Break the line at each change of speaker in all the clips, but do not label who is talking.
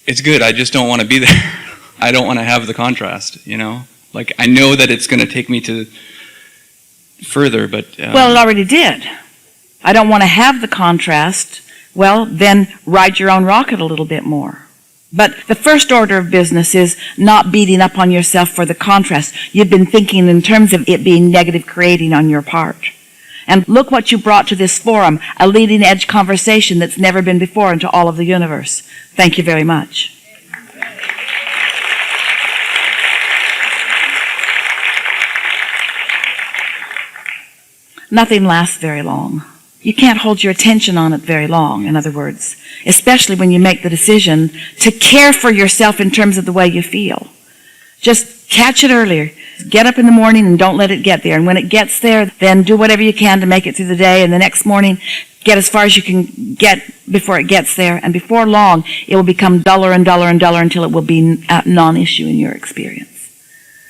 it's good. I just don't want to be there. I don't want to have the contrast, you know? Like, I know that it's going to take me to further, but...
Well, it already did. I don't want to have the contrast. Well, then ride your own rocket a little bit more. But the first order of business is not beating up on yourself for the contrast. You've been thinking in terms of it being negative creating on your part. And look what you brought to this forum, a leading edge conversation that's never been before into all of the universe. Thank you very much. Nothing lasts very long. You can't hold your attention on it very long, in other words, especially when you make the decision to care for yourself in terms of the way you feel. Just catch it earlier. Get up in the morning and don't let it get there. And when it gets there, then do whatever you can to make it through the day. And the next morning, get as far as you can get before it gets there. And before long, it will become duller and duller and duller until it will be a non-issue in your experience.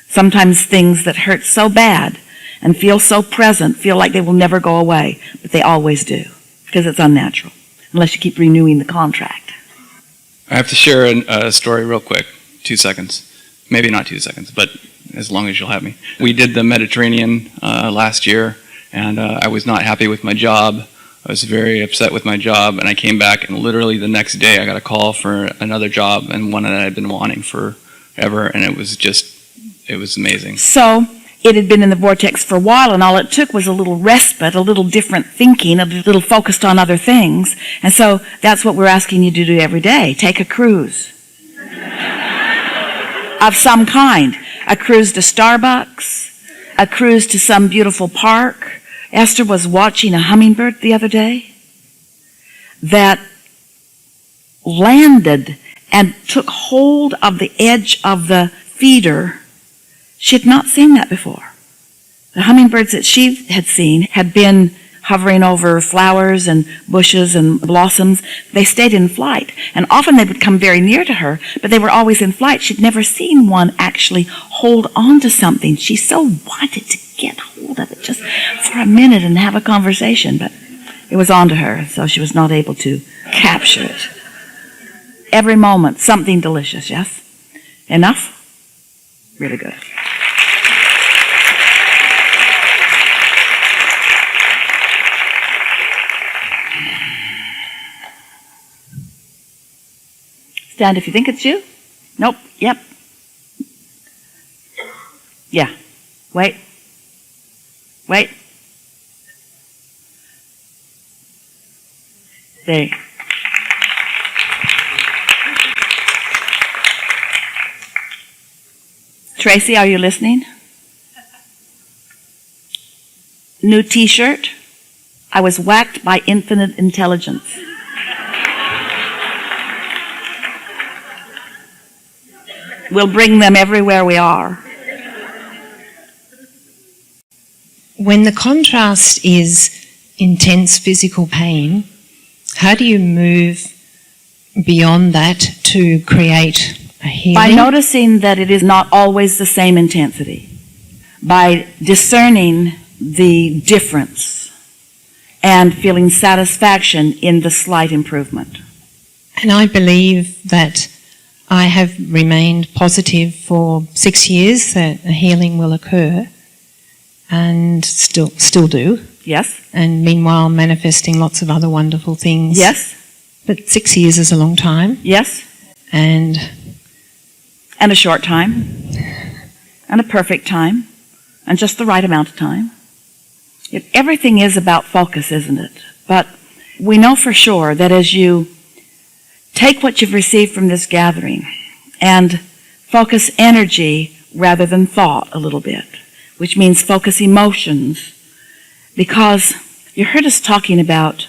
Sometimes things that hurt so bad and feel so present feel like they will never go away, but they always do, because it's unnatural, unless you keep renewing the contract.
I have to share a story real quick, 2 seconds. Maybe not 2 seconds, but as long as you'll have me. We did the Mediterranean last year, and I was not happy with my job. I was very upset with my job, and I came back, and literally the next day I got a call for another job, and one that I'd been wanting forever, and it was amazing.
So it had been in the vortex for a while, and all it took was a little respite, a little different thinking, a little focused on other things. And so that's what we're asking you to do every day. Take a cruise of some kind. A cruise to Starbucks, a cruise to some beautiful park. Esther was watching a hummingbird the other day that landed and took hold of the edge of the feeder. She had not seen that before. The hummingbirds that she had seen had been hovering over flowers and bushes and blossoms. They stayed in flight. And often they would come very near to her, but they were always in flight. She'd never seen one actually hold on to something. She so wanted to get hold of it just for a minute and have a conversation, but it was on to her, so she was not able to capture it. Every moment, something delicious, yes? Enough? Really good. Stand if you think it's you. Nope. Yep. Yeah. Wait. Wait. There. Tracy, are you listening? New t-shirt. I was whacked by infinite intelligence. We'll bring them everywhere we are.
When the contrast is intense physical pain, how do you move beyond that to create a healing?
By noticing that it is not always the same intensity. By discerning the difference and feeling satisfaction in the slight improvement.
And I believe that I have remained positive for 6 years that a healing will occur, and still do.
Yes.
And meanwhile manifesting lots of other wonderful things.
Yes.
But 6 years is a long time.
Yes.
And
a short time. And a perfect time. And just the right amount of time. Everything is about focus, isn't it? But we know for sure that as you take what you've received from this gathering and focus energy rather than thought a little bit, which means focus emotions, because you heard us talking about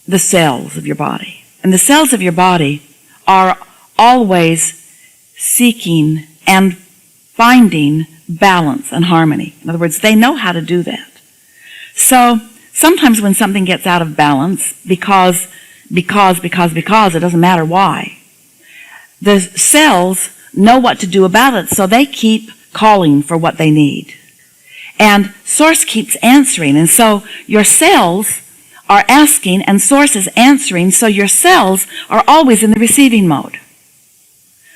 the cells of your body. And the cells of your body are always seeking and finding balance and harmony. In other words, they know how to do that. So sometimes when something gets out of balance, because it doesn't matter why, the cells know what to do about it, so they keep calling for what they need. And Source keeps answering, and so your cells are asking and source is answering, so your cells are always in the receiving mode.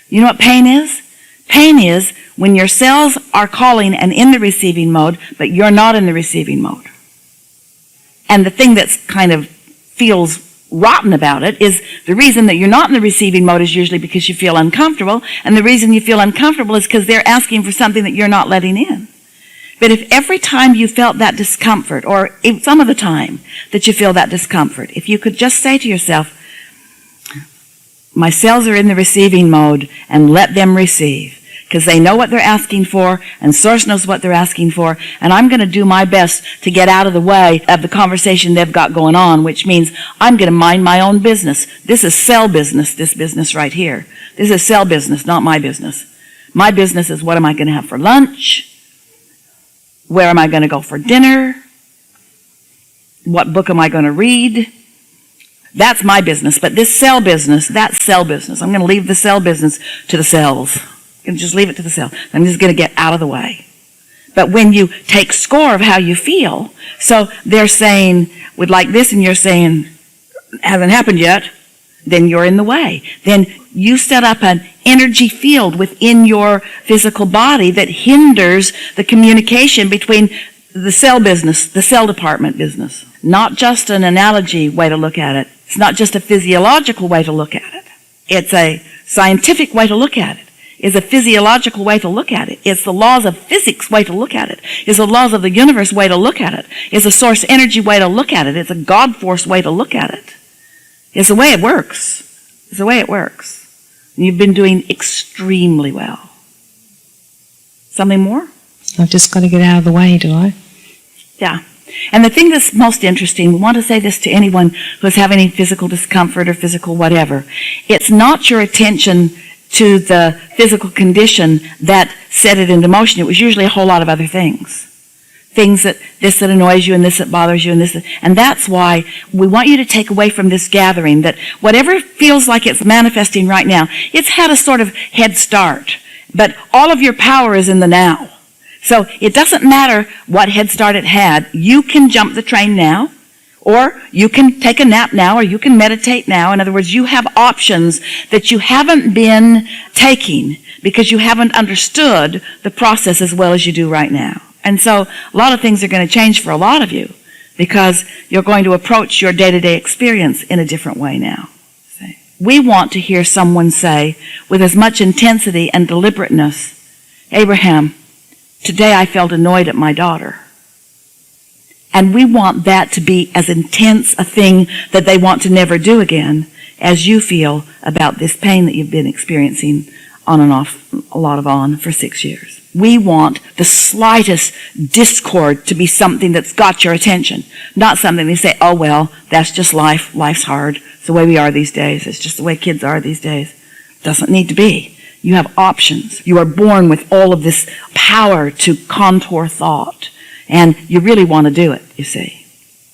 You know what pain is? Pain is when your cells are calling and in the receiving mode, but you're not in the receiving mode. And the thing that's kind of feels rotten about it is the reason that you're not in the receiving mode is usually because you feel uncomfortable, and the reason you feel uncomfortable is because they're asking for something that you're not letting in. But if every time you felt that discomfort, or if some of the time that you feel that discomfort, if you could just say to yourself, my cells are in the receiving mode, and let them receive, because they know what they're asking for, and Source knows what they're asking for, and I'm going to do my best to get out of the way of the conversation they've got going on, which means I'm going to mind my own business. This is cell business, this business right here. This is cell business, not my business. My business is what am I going to have for lunch? Where am I going to go for dinner? What book am I going to read? That's my business. But this cell business, that's cell business. I'm going to leave the cell business to the cells. I'm going to just leave it to the cell. I'm just going to get out of the way. But when you take score of how you feel, so they're saying, would like this, and you're saying, hasn't happened yet, then you're in the way. Then you set up an energy field within your physical body that hinders the communication between the cell business, the cell department business. Not just an analogy way to look at it. It's not just a physiological way to look at it. It's a scientific way to look at it. It's a physiological way to look at it. It's the laws of physics way to look at it. It's the laws of the universe way to look at it. It's a source energy way to look at it. It's a God force way to look at it. It's the way it works. It's the way it works. And you've been doing extremely well. Something more?
I've just got to get out of the way, do I?
Yeah. And the thing that's most interesting, we want to say this to anyone who's having any physical discomfort or physical whatever. It's not your attention to the physical condition that set it into motion. It was usually a whole lot of other things. Things that, this that annoys you and this that bothers you and this that, and that's why we want you to take away from this gathering that whatever feels like it's manifesting right now, it's had a sort of head start. But all of your power is in the now. So it doesn't matter what head start it had. You can jump the train now, or you can take a nap now, or you can meditate now. In other words, you have options that you haven't been taking because you haven't understood the process as well as you do right now. And so a lot of things are going to change for a lot of you because you're going to approach your day-to-day experience in a different way now. We want to hear someone say with as much intensity and deliberateness, Abraham, today I felt annoyed at my daughter. And we want that to be as intense a thing that they want to never do again as you feel about this pain that you've been experiencing on and off, a lot of on, for 6 years. We want the slightest discord to be something that's got your attention, not something they say, oh, well, that's just life. Life's hard. It's the way we are these days. It's just the way kids are these days. Doesn't need to be. You have options. You are born with all of this power to contour thought, and you really want to do it, you see.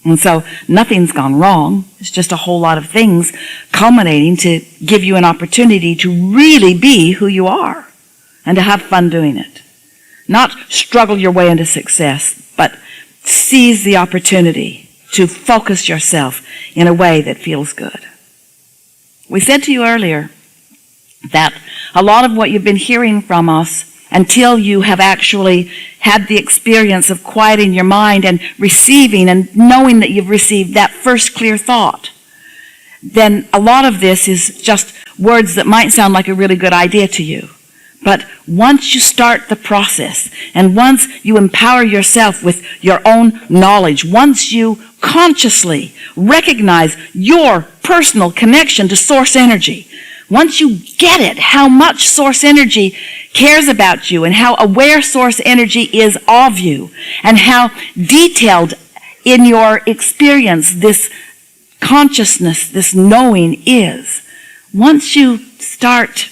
And so nothing's gone wrong. It's just a whole lot of things culminating to give you an opportunity to really be who you are and to have fun doing it. Not struggle your way into success, but seize the opportunity to focus yourself in a way that feels good. We said to you earlier that a lot of what you've been hearing from us until you have actually had the experience of quieting your mind and receiving and knowing that you've received that first clear thought, then a lot of this is just words that might sound like a really good idea to you. But once you start the process, and once you empower yourself with your own knowledge, once you consciously recognize your personal connection to source energy, once you get it, how much source energy cares about you and how aware source energy is of you and how detailed in your experience this consciousness, this knowing is, once you start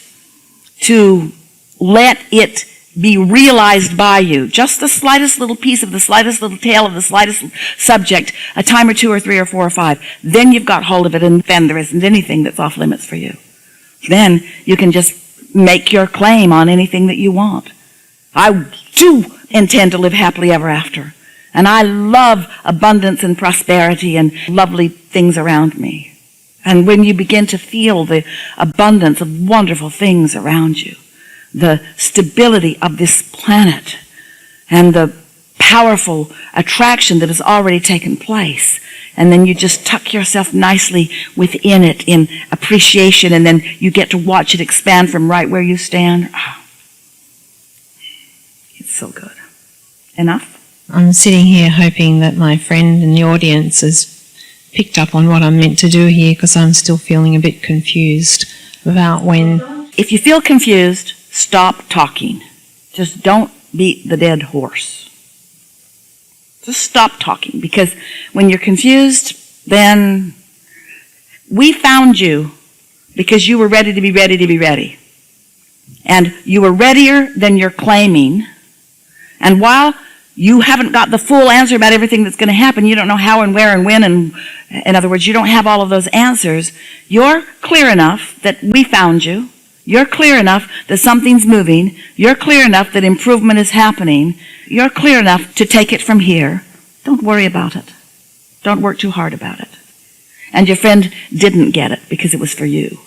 to let it be realized by you, just the slightest little piece of the slightest little tail of the slightest subject, a time or 2 or 3 or 4 or 5, then you've got hold of it, and then there isn't anything that's off limits for you. Then you can just make your claim on anything that you want. I do intend to live happily ever after. And I love abundance and prosperity and lovely things around me. And when you begin to feel the abundance of wonderful things around you, the stability of this planet, and the powerful attraction that has already taken place, and then you just tuck yourself nicely within it in appreciation, and then you get to watch it expand from right where you stand. Oh, it's so good. Enough?
I'm sitting here hoping that my friend in the audience has picked up on what I'm meant to do here, because I'm still feeling a bit confused about when...
If you feel confused, stop talking. Just don't beat the dead horse. Just stop talking, because when you're confused, then we found you because you were ready to be ready to be ready. And you were readier than you're claiming. And while you haven't got the full answer about everything that's going to happen, you don't know how and where and when, and in other words, you don't have all of those answers, you're clear enough that we found you. You're clear enough that something's moving. You're clear enough that improvement is happening. You're clear enough to take it from here. Don't worry about it. Don't work too hard about it. And your friend didn't get it because it was for you.